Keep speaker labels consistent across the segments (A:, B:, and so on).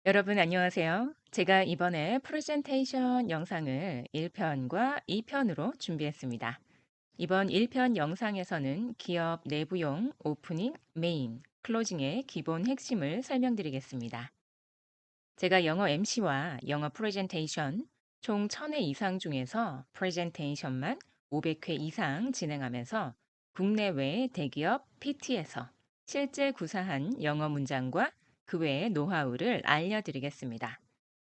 A: 여러분 안녕하세요. 제가 이번에 프레젠테이션 영상을 1편과 2편으로 준비했습니다. 이번 1편 영상에서는 기업 내부용 오프닝, 메인, 클로징의 기본 핵심을 설명드리겠습니다. 제가 영어 MC와 영어 프레젠테이션 총 1000회 이상 중에서 프레젠테이션만 500회 이상 진행하면서 국내외 대기업 PT에서 실제 구사한 영어 문장과 그 외의 노하우를 알려드리겠습니다.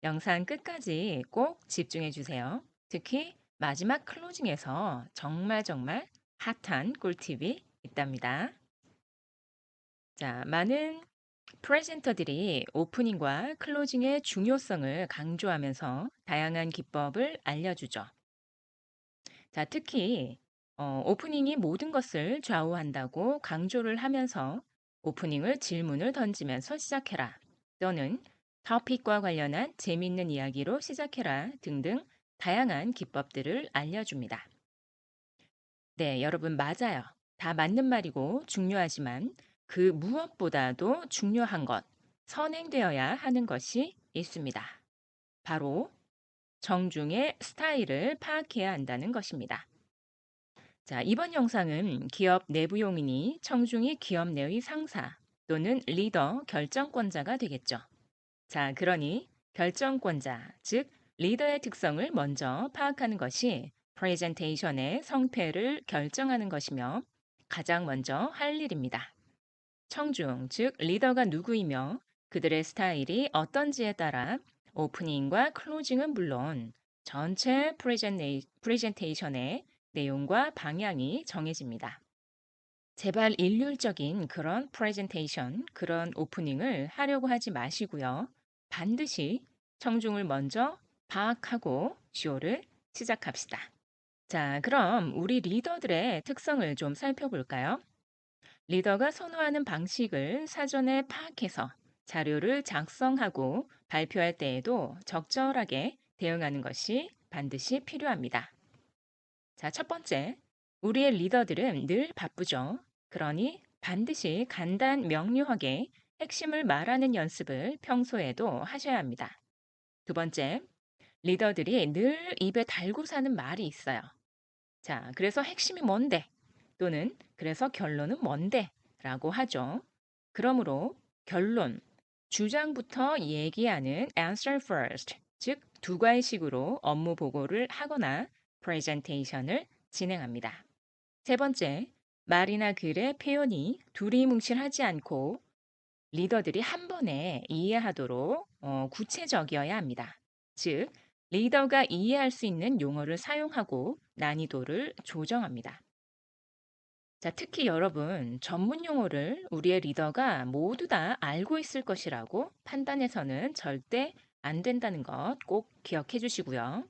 A: 영상 끝까지 꼭 집중해 주세요. 특히 마지막 클로징에서 정말 핫한 꿀팁이 있답니다. 자, 많은 프레젠터들이 오프닝과 클로징의 중요성을 강조하면서 다양한 기법을 알려주죠. 자, 특히 오프닝이 모든 것을 좌우한다고 강조를 하면서 오프닝을 질문을 던지면서 시작해라 또는 토픽과 관련한 재미있는 이야기로 시작해라 등등 다양한 기법들을 알려줍니다. 네, 여러분 맞아요. 다 맞는 말이고 중요하지만 그 무엇보다도 중요한 것, 선행되어야 하는 것이 있습니다. 바로 정중의 스타일을 파악해야 한다는 것입니다. 자, 이번 영상은 기업 내부용이니 청중이 기업 내의 상사 또는 리더 결정권자가 되겠죠. 자, 그러니 결정권자, 즉 리더의 특성을 먼저 파악하는 것이 프레젠테이션의 성패를 결정하는 것이며 가장 먼저 할 일입니다. 청중, 즉 리더가 누구이며 그들의 스타일이 어떤지에 따라 오프닝과 클로징은 물론 전체 프레젠테이션의 내용과 방향이 정해집니다. 제발 일률적인 그런 프레젠테이션, 그런 오프닝을 하려고 하지 마시고요. 반드시 청중을 먼저 파악하고 쇼를 시작합시다. 자, 그럼 우리 리더들의 특성을 좀 살펴볼까요? 리더가 선호하는 방식을 사전에 파악해서 자료를 작성하고 발표할 때에도 적절하게 대응하는 것이 반드시 필요합니다. 자, 첫 번째, 우리의 리더들은 늘 바쁘죠. 그러니 반드시 간단 명료하게 핵심을 말하는 연습을 평소에도 하셔야 합니다. 두 번째, 리더들이 늘 입에 달고 사는 말이 있어요. 자, 그래서 핵심이 뭔데? 또는 그래서 결론은 뭔데? 라고 하죠. 그러므로 결론, 주장부터 얘기하는 answer first, 즉 두괄식으로 업무 보고를 하거나 프레젠테이션을 진행합니다. 세 번째, 말이나 글의 표현이 두리뭉실하지 않고 리더들이 한 번에 이해하도록 구체적이어야 합니다. 즉, 리더가 이해할 수 있는 용어를 사용하고 난이도를 조정합니다. 자, 특히 여러분, 전문 용어를 우리의 리더가 모두 다 알고 있을 것이라고 판단해서는 절대 안 된다는 것 꼭 기억해 주시고요.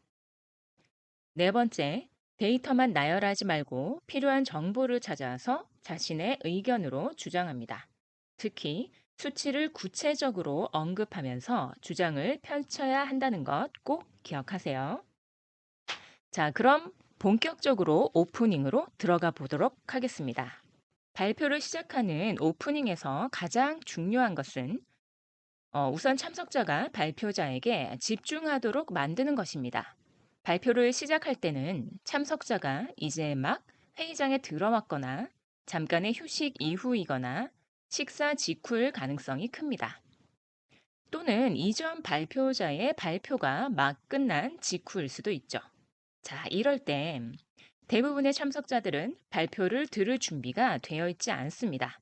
A: 네 번째, 데이터만 나열하지 말고 필요한 정보를 찾아서 자신의 의견으로 주장합니다. 특히 수치를 구체적으로 언급하면서 주장을 펼쳐야 한다는 것 꼭 기억하세요. 자, 그럼 본격적으로 오프닝으로 들어가 보도록 하겠습니다. 발표를 시작하는 오프닝에서 가장 중요한 것은 우선 참석자가 발표자에게 집중하도록 만드는 것입니다. 발표를 시작할 때는 참석자가 이제 막 회의장에 들어왔거나 잠깐의 휴식 이후이거나 식사 직후일 가능성이 큽니다. 또는 이전 발표자의 발표가 막 끝난 직후일 수도 있죠. 자, 이럴 때 대부분의 참석자들은 발표를 들을 준비가 되어 있지 않습니다.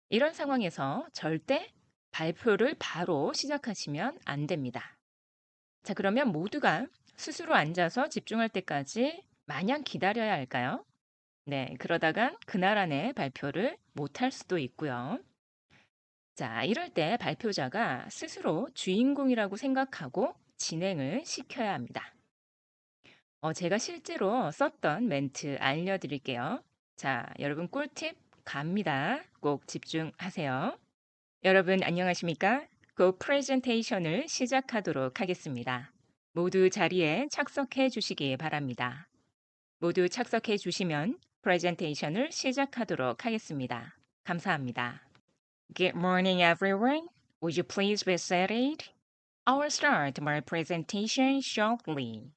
A: 이런 상황에서 절대 발표를 바로 시작하시면 안 됩니다. 자, 그러면 모두가 스스로 앉아서 집중할 때까지 마냥 기다려야 할까요? 네, 그러다간 그날 안에 발표를 못할 수도 있고요. 자, 이럴 때 발표자가 스스로 주인공이라고 생각하고 진행을 시켜야 합니다. 제가 실제로 썼던 멘트 알려드릴게요. 자, 여러분 꿀팁 갑니다. 꼭 집중하세요. 여러분 안녕하십니까? 곧 프레젠테이션을 시작하도록 하겠습니다. 모두 자리에 착석해 주시기 바랍니다. 모두 착석해 주시면 프레젠테이션을 시작하도록 하겠습니다. 감사합니다. Good morning, everyone. Would you please be seated? I'll start my presentation shortly.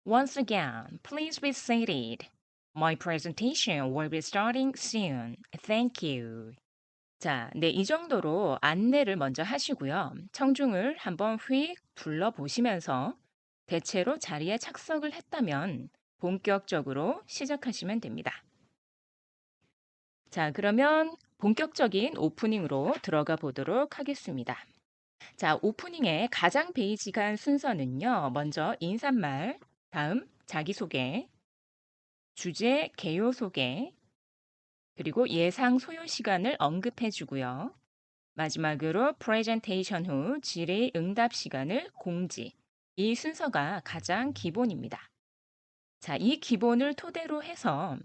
A: Once again, please be seated. My presentation will be starting soon. Thank you. 자, 네, 이 정도로 안내를 먼저 하시고요. 청중을 한번 휙 둘러보시면서 대체로 자리에 착석을 했다면 본격적으로 시작하시면 됩니다. 자, 그러면 본격적인 오프닝으로 들어가 보도록 하겠습니다. 자, 오프닝의 가장 베이직한 순서는요. 먼저 인사말, 다음 자기소개, 주제 개요 소개, 그리고 예상 소요 시간을 언급해 주고요. 마지막으로 프레젠테이션 후 질의 응답 시간을 공지. 이 순서가 가장 기본입니다. 자, 이 기본을 토대로 해서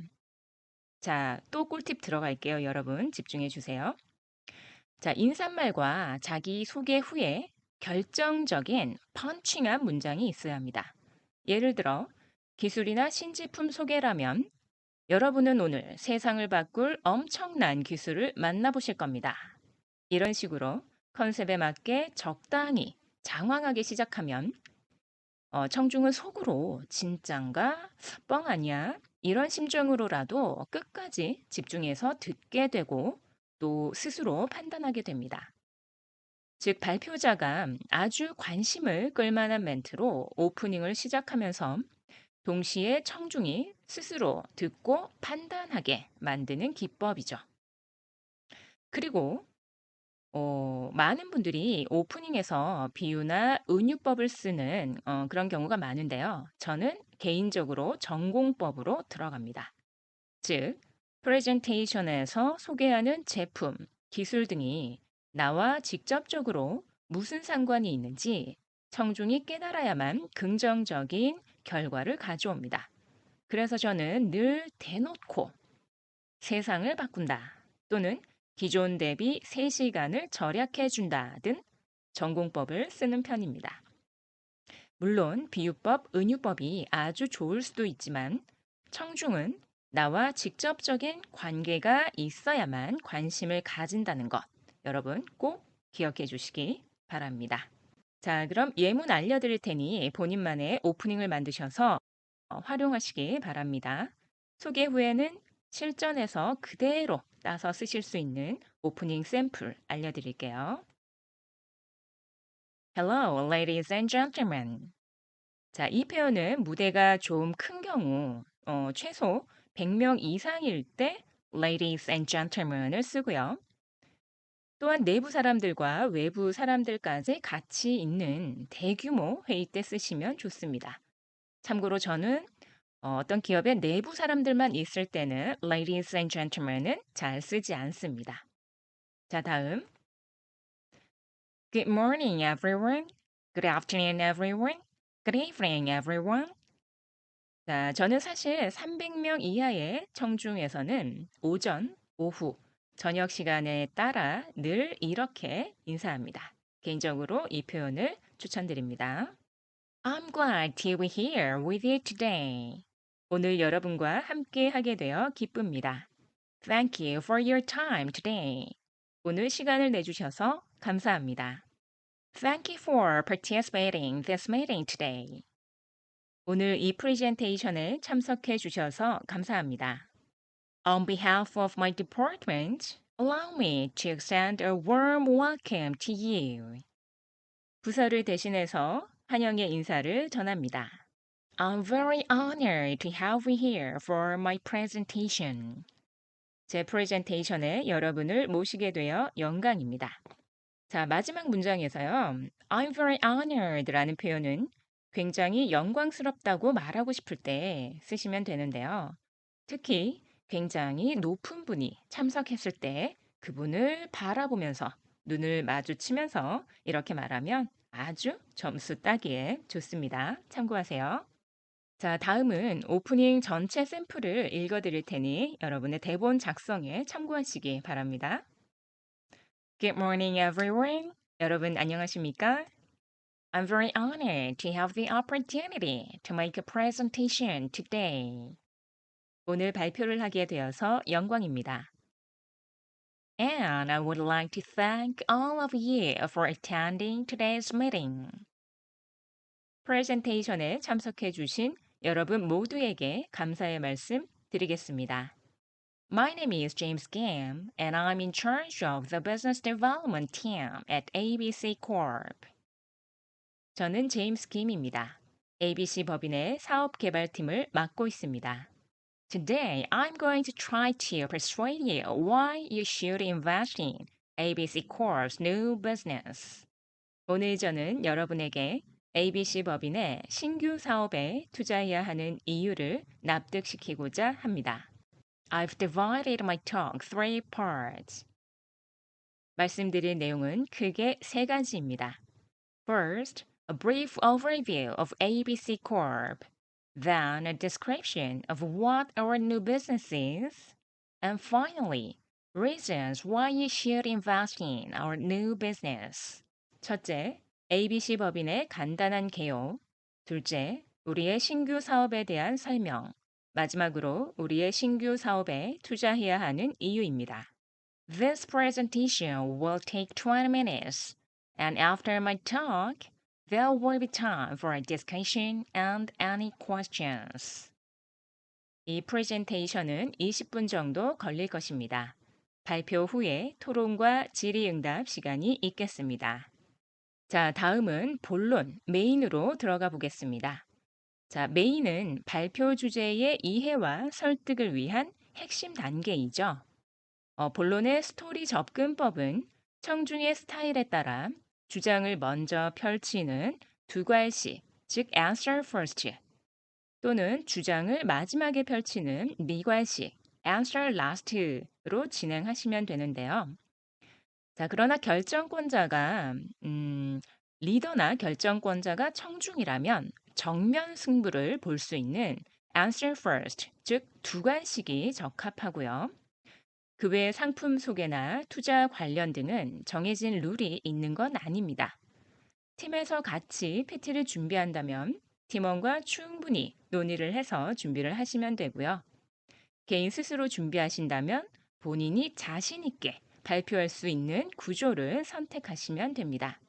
A: 자, 또 꿀팁 들어갈게요. 여러분 집중해 주세요. 자, 인사말과 자기 소개 후에 결정적인 펀칭한 문장이 있어야 합니다. 예를 들어 기술이나 신제품 소개라면 여러분은 오늘 세상을 바꿀 엄청난 기술을 만나보실 겁니다. 이런 식으로 컨셉에 맞게 적당히 장황하게 시작하면 청중은 속으로 진짠가 뻥 아니야 이런 심정으로라도 끝까지 집중해서 듣게 되고 또 스스로 판단하게 됩니다. 즉 발표자가 아주 관심을 끌만한 멘트로 오프닝을 시작하면서 동시에 청중이 스스로 듣고 판단하게 만드는 기법이죠. 그리고 많은 분들이 오프닝에서 비유나 은유법을 쓰는 그런 경우가 많은데요. 저는 개인적으로 전공법으로 들어갑니다. 즉, 프레젠테이션에서 소개하는 제품, 기술 등이 나와 직접적으로 무슨 상관이 있는지 청중이 깨달아야만 긍정적인 결과를 가져옵니다. 그래서 저는 늘 대놓고 세상을 바꾼다 또는 기존 대비 3시간을 절약해 준다 등 전공법을 쓰는 편입니다. 물론 비유법, 은유법이 아주 좋을 수도 있지만 청중은 나와 직접적인 관계가 있어야만 관심을 가진다는 것 여러분 꼭 기억해 주시기 바랍니다. 자, 그럼 예문 알려드릴 테니 본인만의 오프닝을 만드셔서 활용하시기 바랍니다. 소개 후에는 실전에서 그대로 따서 쓰실 수 있는 오프닝 샘플 알려드릴게요. Hello, ladies and gentlemen. 자, 이 표현은 무대가 좀 큰 경우, 최소 100명 이상일 때 ladies and gentlemen을 쓰고요. 또한 내부 사람들과 외부 사람들까지 같이 있는 대규모 회의 때 쓰시면 좋습니다. 참고로 저는 어떤 기업의 내부 사람들만 있을 때는 ladies and gentlemen은 잘 쓰지 않습니다. 자, 다음. Good morning, everyone. Good afternoon, everyone. Good evening, everyone. 자, 저는 사실 300명 이하의 청중에서는 오전, 오후, 저녁 시간에 따라 늘 이렇게 인사합니다. 개인적으로 이 표현을 추천드립니다. I'm glad to be here with you today. 오늘 여러분과 함께 하게 되어 기쁩니다. Thank you for your time today. 오늘 시간을 내주셔서 감사합니다. Thank you for participating in this meeting today. 오늘 이 프레젠테이션에 참석해 주셔서 감사합니다. On behalf of my department, allow me to extend a warm welcome to you. 부서를 대신해서 환영의 인사를 전합니다. I'm very honored to have you here for my presentation. 제 프레젠테이션에 여러분을 모시게 되어 영광입니다. 자, 마지막 문장에서요. I'm very honored라는 표현은 굉장히 영광스럽다고 말하고 싶을 때 쓰시면 되는데요. 특히 굉장히 높은 분이 참석했을 때 그분을 바라보면서 눈을 마주치면서 이렇게 말하면 아주 점수 따기에 좋습니다. 참고하세요. 자, 다음은 오프닝 전체 샘플을 읽어드릴 테니 여러분의 대본 작성에 참고하시기 바랍니다. Good morning, everyone. 여러분 안녕하십니까? I'm very honored to have the opportunity to make a presentation today. 오늘 발표를 하게 되어서 영광입니다. And I would like to thank all of you for attending today's meeting. 프레젠테이션에 참석해 주신 여러분 모두에게 감사의 말씀 드리겠습니다. My name is James Kim, and I'm in charge of the business development team at ABC Corp. 저는 제임스 김입니다. ABC 법인의 사업 개발팀을 맡고 있습니다. Today, I'm going to try to persuade you why you should invest in ABC Corp's new business. 오늘 저는 여러분에게 ABC 법인의 신규 사업에 투자해야 하는 이유를 납득시키고자 합니다. I've divided my talk three parts. 말씀드릴 내용은 크게 세 가지입니다. First, a brief overview of ABC Corp. Then, a description of what our new business is. And finally, reasons why you should invest in our new business. 첫째, ABC 법인의 간단한 개요. 둘째, 우리의 신규 사업에 대한 설명. 마지막으로 우리의 신규 사업에 투자해야 하는 이유입니다. This presentation will take 20 minutes, and after my talk, there will be time for a discussion and any questions. 이 프레젠테이션은 20분 정도 걸릴 것입니다. 발표 후에 토론과 질의응답 시간이 있겠습니다. 자, 다음은 본론, 메인으로 들어가 보겠습니다. 자, 메인은 발표 주제의 이해와 설득을 위한 핵심 단계이죠. 본론의 스토리 접근법은 청중의 스타일에 따라 주장을 먼저 펼치는 두괄식, 즉 answer first, 또는 주장을 마지막에 펼치는 미괄식, answer last로 진행하시면 되는데요. 자, 그러나 리더나 결정권자가 청중이라면 정면 승부를 볼 수 있는 answer first, 즉 두관식이 적합하고요. 그 외 상품 소개나 투자 관련 등은 정해진 룰이 있는 건 아닙니다. 팀에서 같이 PT를 준비한다면 팀원과 충분히 논의를 해서 준비를 하시면 되고요. 개인 스스로 준비하신다면 본인이 자신 있게 발표할 수 있는 구조를 선택하시면 됩니다.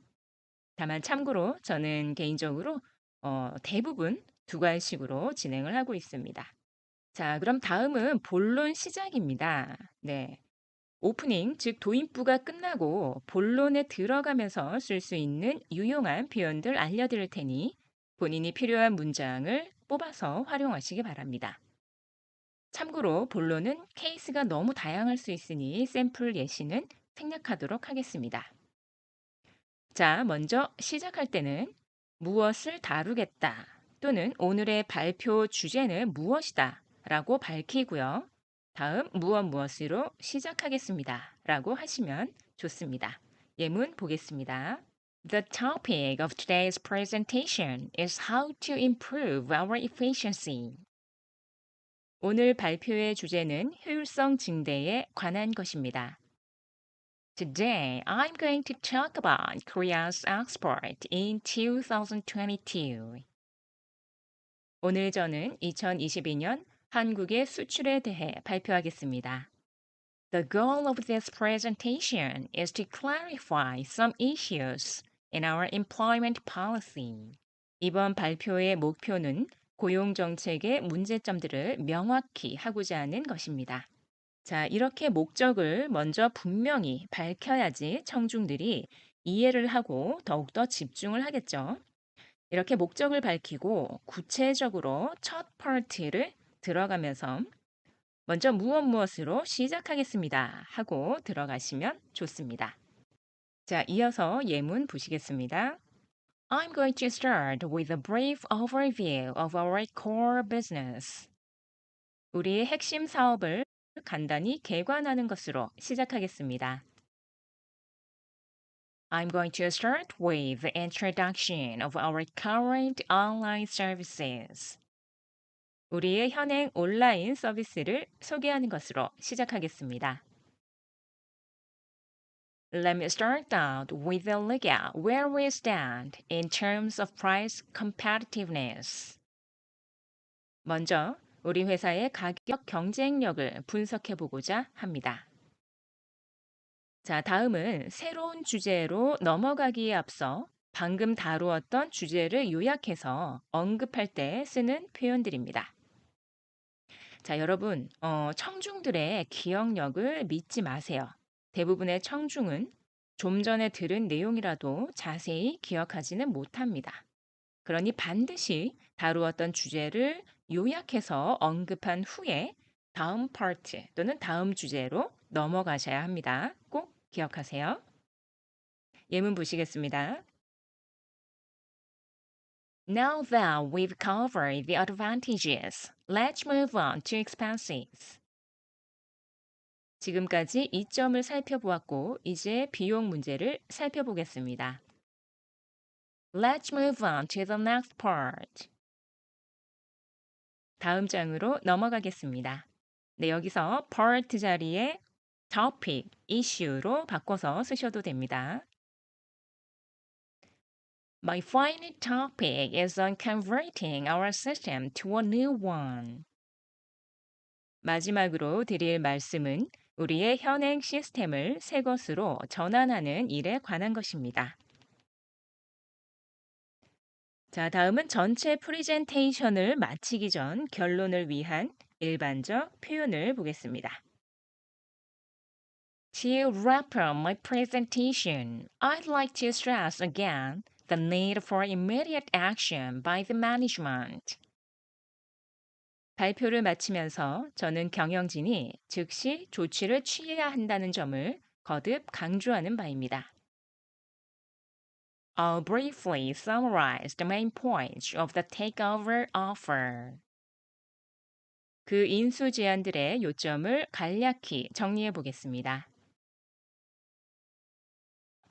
A: 다만 참고로 저는 개인적으로 대부분 두괄식으로 진행을 하고 있습니다. 자, 그럼 다음은 본론 시작입니다. 네. 오프닝, 즉 도입부가 끝나고 본론에 들어가면서 쓸 수 있는 유용한 표현들 알려드릴 테니 본인이 필요한 문장을 뽑아서 활용하시기 바랍니다. 참고로 본론은 케이스가 너무 다양할 수 있으니 샘플 예시는 생략하도록 하겠습니다. 자, 먼저 시작할 때는 무엇을 다루겠다 또는 오늘의 발표 주제는 무엇이다 라고 밝히고요. 다음 무엇으로 시작하겠습니다 라고 하시면 좋습니다. 예문 보겠습니다. The topic of today's presentation is how to improve our efficiency. 오늘 발표의 주제는 효율성 증대에 관한 것입니다. Today, I'm going to talk about Korea's export in 2022. 오늘 저는 2022년 한국의 수출에 대해 발표하겠습니다. The goal of this presentation is to clarify some issues in our employment policy. 이번 발표의 목표는 고용 정책의 문제점들을 명확히 하고자 하는 것입니다. 자, 이렇게 목적을 먼저 분명히 밝혀야지 청중들이 이해를 하고 더욱더 집중을 하겠죠. 이렇게 목적을 밝히고 구체적으로 첫 파트를 들어가면서 먼저 무엇으로 시작하겠습니다 하고 들어가시면 좋습니다. 자, 이어서 예문 보시겠습니다. I'm going to start with a brief overview of our core business. 우리의 핵심 사업을 간단히 개관하는 것으로 시작하겠습니다. I'm going to start with the introduction of our current online services. 우리의 현행 온라인 서비스를 소개하는 것으로 시작하겠습니다. Let me start out with a look at where we stand in terms of price competitiveness. 먼저 우리 회사의 가격 경쟁력을 분석해 보고자 합니다. 자, 다음은 새로운 주제로 넘어가기에 앞서 방금 다루었던 주제를 요약해서 언급할 때 쓰는 표현들입니다. 자, 여러분, 청중들의 기억력을 믿지 마세요. 대부분의 청중은 좀 전에 들은 내용이라도 자세히 기억하지는 못합니다. 그러니 반드시 다루었던 주제를 요약해서 언급한 후에 다음 파트 또는 다음 주제로 넘어가셔야 합니다. 꼭 기억하세요. 예문 보시겠습니다. Now that we've covered the advantages, let's move on to expenses. 지금까지 이점을 살펴보았고, 이제 비용 문제를 살펴보겠습니다. Let's move on to the next part. 다음 장으로 넘어가겠습니다. 네, 여기서 part 자리에 topic, issue로 바꿔서 쓰셔도 됩니다. My final topic is on converting our system to a new one. 마지막으로 드릴 말씀은 우리의 현행 시스템을 새 것으로 전환하는 일에 관한 것입니다. 자, 다음은 전체 프리젠테이션을 마치기 전 결론을 위한 일반적 표현을 보겠습니다. To wrap up my presentation, I'd like to stress again the need for immediate action by the management. 발표를 마치면서 저는 경영진이 즉시 조치를 취해야 한다는 점을 거듭 강조하는 바입니다. I'll briefly summarize the main points of the takeover offer. 그 인수 제안들의 요점을 간략히 정리해 보겠습니다.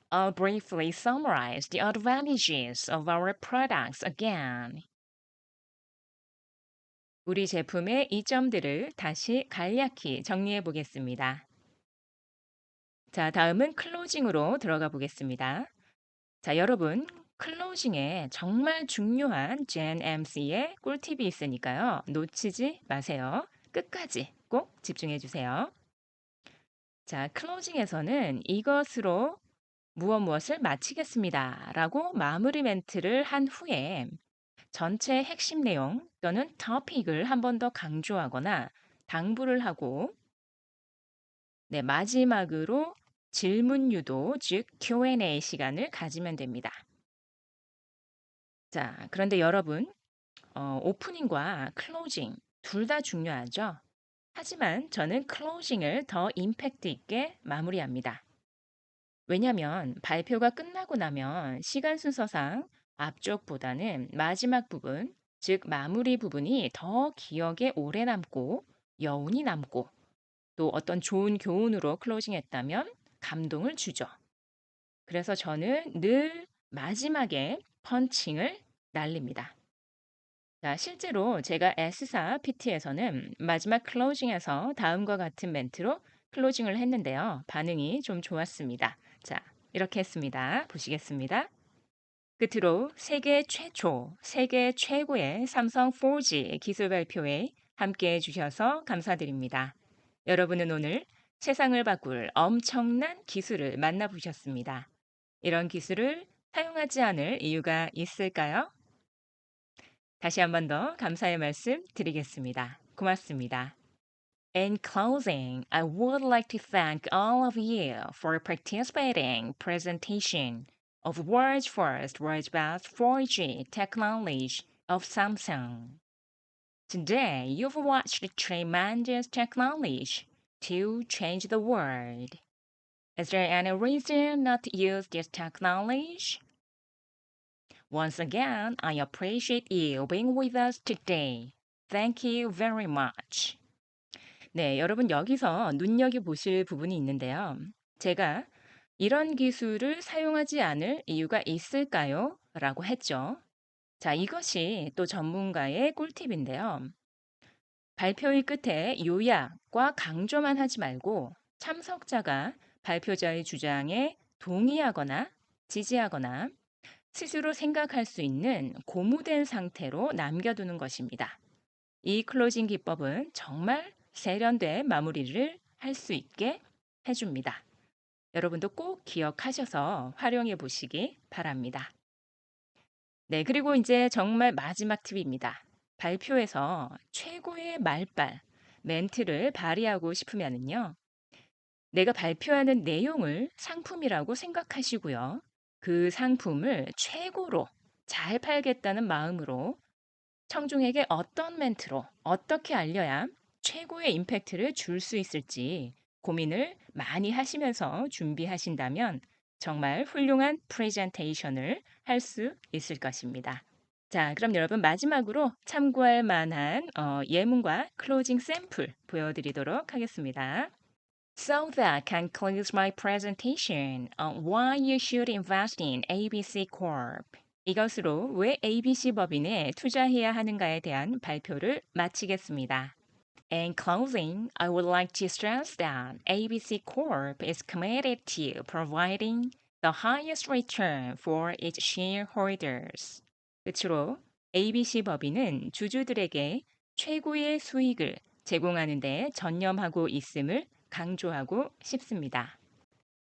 A: I'll briefly summarize the advantages of our products again. 우리 제품의 이점들을 다시 간략히 정리해 보겠습니다. 자, 다음은 클로징으로 들어가 보겠습니다. 자, 여러분, 클로징에 정말 중요한 젠 MC의 꿀팁이 있으니까요. 놓치지 마세요. 끝까지 꼭 집중해 주세요. 자, 클로징에서는 이것으로 무엇을 마치겠습니다. 라고 마무리 멘트를 한 후에 전체 핵심 내용 또는 토픽을 한 번 더 강조하거나 당부를 하고 네, 마지막으로 질문 유도, 즉 Q&A 시간을 가지면 됩니다. 자, 그런데 여러분, 오프닝과 클로징 둘 다 중요하죠? 하지만 저는 클로징을 더 임팩트 있게 마무리합니다. 왜냐하면 발표가 끝나고 나면 시간 순서상 앞쪽보다는 마지막 부분, 즉 마무리 부분이 더 기억에 오래 남고 여운이 남고 또 어떤 좋은 교훈으로 클로징했다면 감동을 주죠. 그래서 저는 늘 마지막에 펀칭을 날립니다. 자, 실제로 제가 S사 PT에서는 마지막 클로징에서 다음과 같은 멘트로 클로징을 했는데요. 반응이 좀 좋았습니다. 자, 이렇게 했습니다. 보시겠습니다. 끝으로 세계 최초, 세계 최고의 삼성 4G 기술 발표에 함께 해주셔서 감사드립니다. 여러분은 오늘 세상을 바꿀 엄청난 기술을 만나보셨습니다. 이런 기술을 사용하지 않을 이유가 있을까요? 다시 한 번 더 감사의 말씀 드리겠습니다. 고맙습니다. In closing, I would like to thank all of you for participating presentation of world's first, world's best 4G technology of Samsung. Today, you've watched tremendous technology to change the world. Is there any reason not to use this technology? Once again, I appreciate you being with us today. Thank you very much. 네, 여러분 여기서 눈여겨보실 부분이 있는데요. 제가 이런 기술을 사용하지 않을 이유가 있을까요? 라고 했죠. 자, 이것이 또 전문가의 꿀팁인데요. 발표의 끝에 요약과 강조만 하지 말고 참석자가 발표자의 주장에 동의하거나 지지하거나 스스로 생각할 수 있는 고무된 상태로 남겨두는 것입니다. 이 클로징 기법은 정말 세련된 마무리를 할 수 있게 해줍니다. 여러분도 꼭 기억하셔서 활용해 보시기 바랍니다. 네, 그리고 이제 정말 마지막 팁입니다. 발표에서 최고의 말발, 멘트를 발휘하고 싶으면은요. 내가 발표하는 내용을 상품이라고 생각하시고요. 그 상품을 최고로 잘 팔겠다는 마음으로 청중에게 어떤 멘트로 어떻게 알려야 최고의 임팩트를 줄 수 있을지 고민을 많이 하시면서 준비하신다면 정말 훌륭한 프레젠테이션을 할 수 있을 것입니다. 자, 그럼 여러분 마지막으로 참고할 만한 예문과 클로징 샘플 보여드리도록 하겠습니다. So that concludes my presentation on why you should invest in ABC Corp. 이것으로 왜 ABC 법인에 투자해야 하는가에 대한 발표를 마치겠습니다. In closing, I would like to stress that ABC Corp is committed to providing the highest return for its shareholders. 끝으로 ABC 법인은 주주들에게 최고의 수익을 제공하는 데 전념하고 있음을 강조하고 싶습니다.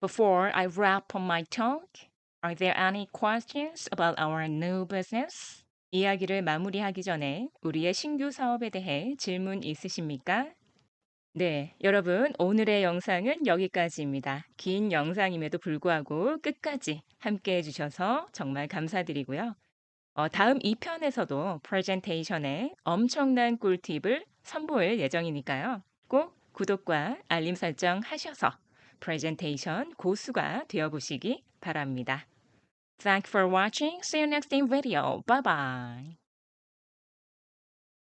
A: Before I wrap up my talk, are there any questions about our new business? 이야기를 마무리하기 전에 우리의 신규 사업에 대해 질문 있으십니까? 네, 여러분, 오늘의 영상은 여기까지입니다. 긴 영상임에도 불구하고 끝까지 함께 해주셔서 정말 감사드리고요. 다음 2편에서도 프레젠테이션에 엄청난 꿀팁을 선보일 예정이니까요. 꼭 구독과 알림 설정 하셔서 프레젠테이션 고수가 되어보시기 바랍니다. Thanks for watching. See you next in video. Bye bye.